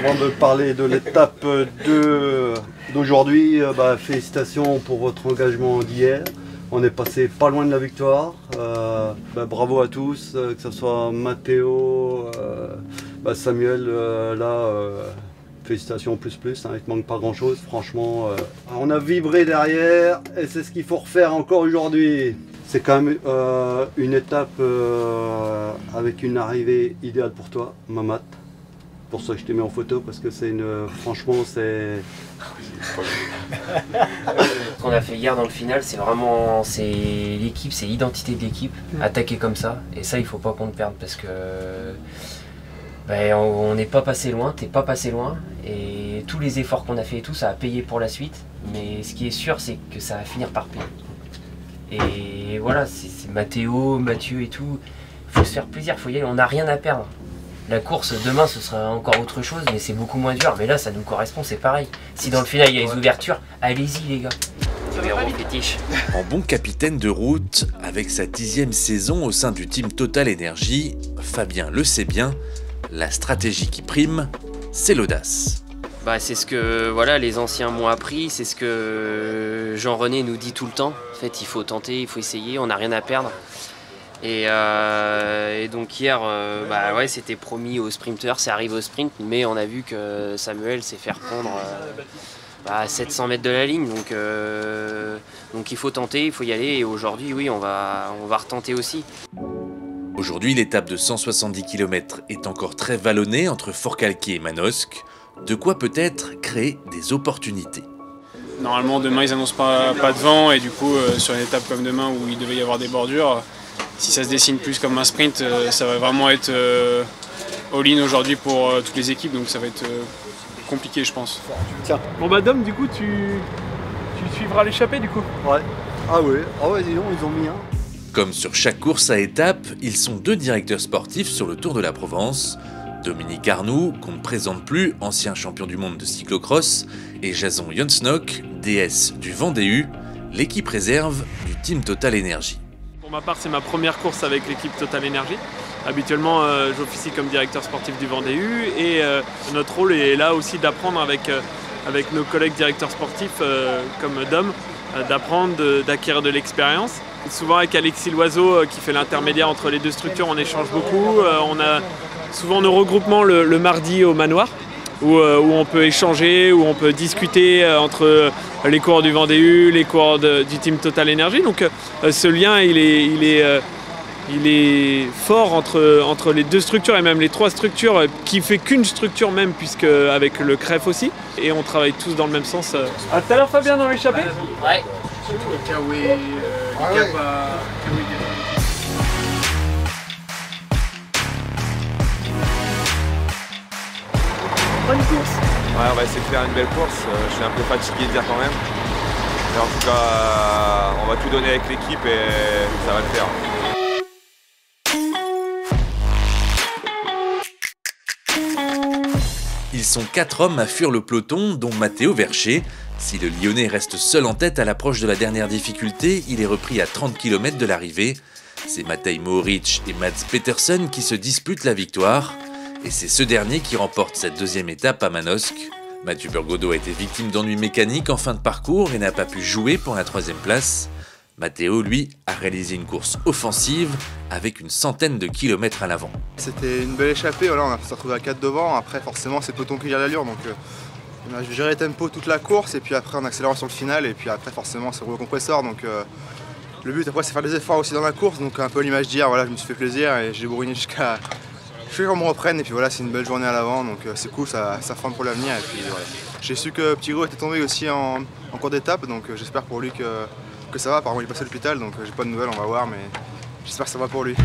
Avant de parler de l'étape 2 d'aujourd'hui, félicitations pour votre engagement d'hier. On est passé pas loin de la victoire. Bravo à tous, que ce soit Matteo, Samuel, félicitations plus, hein, il ne manque pas grand chose, franchement. On a vibré derrière et c'est ce qu'il faut refaire encore aujourd'hui. C'est quand même une étape avec une arrivée idéale pour toi, Mamat. Pour ça que je t'ai mis en photo, parce que c'est une... Franchement, c'est... Ce qu'on a fait hier dans le final, c'est vraiment... C'est l'équipe, c'est l'identité de l'équipe. Attaquer comme ça, et ça, il faut pas qu'on le perde, parce que... on n'est pas passé loin, t'es pas passé loin, et tous les efforts qu'on a fait et tout, ça a payé pour la suite. Mais ce qui est sûr, c'est que ça va finir par payer. Et voilà, c'est Matteo, Mathieu et tout. Il faut se faire plaisir, faut y aller, on n'a rien à perdre. La course demain ce sera encore autre chose, mais c'est beaucoup moins dur. Mais là ça nous correspond, c'est pareil. Si dans le final il y a les ouvertures, allez-y les gars. En bon capitaine de route, avec sa 10e saison au sein du team Total Energy, Fabien le sait bien, la stratégie qui prime, c'est l'audace. C'est ce que les anciens m'ont appris, c'est ce que Jean-René nous dit tout le temps. En fait, il faut tenter, il faut essayer, on n'a rien à perdre. Et donc hier, c'était promis aux sprinteurs, c'est arrivé au sprint, mais on a vu que Samuel s'est fait reprendre à 700 mètres de la ligne. Donc il faut tenter, il faut y aller. Et aujourd'hui, oui, on va retenter aussi. Aujourd'hui, l'étape de 170 km est encore très vallonnée entre Forcalquier et Manosque. De quoi peut-être créer des opportunités. Normalement, demain, ils n'annoncent pas de vent et du coup, sur une étape comme demain où il devait y avoir des bordures, si ça se dessine plus comme un sprint, ça va vraiment être all-in aujourd'hui pour toutes les équipes, donc ça va être compliqué, je pense. Tiens. Bon Dom, du coup, tu suivras l'échappée du coup? Ouais. Ah ouais, dis donc, ils ont mis un. Comme sur chaque course à étapes, ils sont 2 directeurs sportifs sur le Tour de la Provence. Dominique Arnoux, qu'on ne présente plus, ancien champion du monde de cyclocross, et Jason Jonsnock, DS du Vendée U, l'équipe réserve du team Total Energy. Pour ma part, c'est ma première course avec l'équipe Total Energy. Habituellement, j'officie comme directeur sportif du Vendée U et notre rôle est là aussi d'apprendre avec nos collègues directeurs sportifs comme Dom, d'apprendre, d'acquérir de l'expérience. Souvent avec Alexis Loiseau qui fait l'intermédiaire entre les deux structures, on échange beaucoup. On a souvent nos regroupements le mardi au manoir où on peut échanger, où on peut discuter entre les coureurs du Vendée U, les coureurs du team Total Energy. Donc ce lien il est fort entre les deux structures et même les 3 structures qui fait qu'une structure même puisque avec le CREF aussi. Et on travaille tous dans le même sens. À tout à l'heure Fabien dans l'échappée. Ouais. Bonne course. Ouais, on va essayer de faire une belle course. Je suis un peu fatigué de dire quand même. Mais en tout cas, on va tout donner avec l'équipe et ça va le faire. Ils sont 4 hommes à fuir le peloton, dont Matteo Vercher. Si le Lyonnais reste seul en tête à l'approche de la dernière difficulté, il est repris à 30 km de l'arrivée. C'est Matej Mohoric et Mads Petersen qui se disputent la victoire. Et c'est ce dernier qui remporte cette 2e étape à Manosque. Mathieu Burgodeau a été victime d'ennuis mécaniques en fin de parcours et n'a pas pu jouer pour la 3e place. Matteo, lui, a réalisé une course offensive avec une centaine de kilomètres à l'avant. C'était une belle échappée, on a retrouvé à 4 devant. Après, forcément, c'est le peloton qui gère l'allure. Donc, on a géré le tempo toute la course et puis après, on accélère sur le final. Et puis après, forcément, c'est rouleau compresseur. Donc, le but, après, c'est faire des efforts aussi dans la course. Donc, un peu l'image d'hier, je me suis fait plaisir et j'ai bourriné jusqu'à qu'on me reprenne. Et puis voilà, c'est une belle journée à l'avant. Donc, c'est cool, ça forme pour l'avenir. Et puis, voilà. J'ai su que Petit Gros était tombé aussi en cours d'étape. Donc, j'espère pour lui que ça va. Apparemment il est passé à l'hôpital donc j'ai pas de nouvelles, on va voir, mais j'espère que ça va pour lui.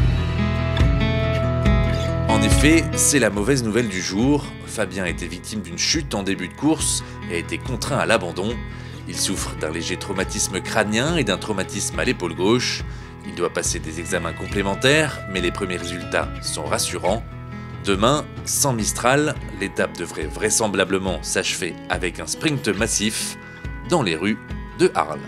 En effet, c'est la mauvaise nouvelle du jour. Fabien a été victime d'une chute en début de course et a été contraint à l'abandon. Il souffre d'un léger traumatisme crânien et d'un traumatisme à l'épaule gauche. Il doit passer des examens complémentaires, mais les premiers résultats sont rassurants. Demain, sans Mistral, l'étape devrait vraisemblablement s'achever avec un sprint massif dans les rues de Arles.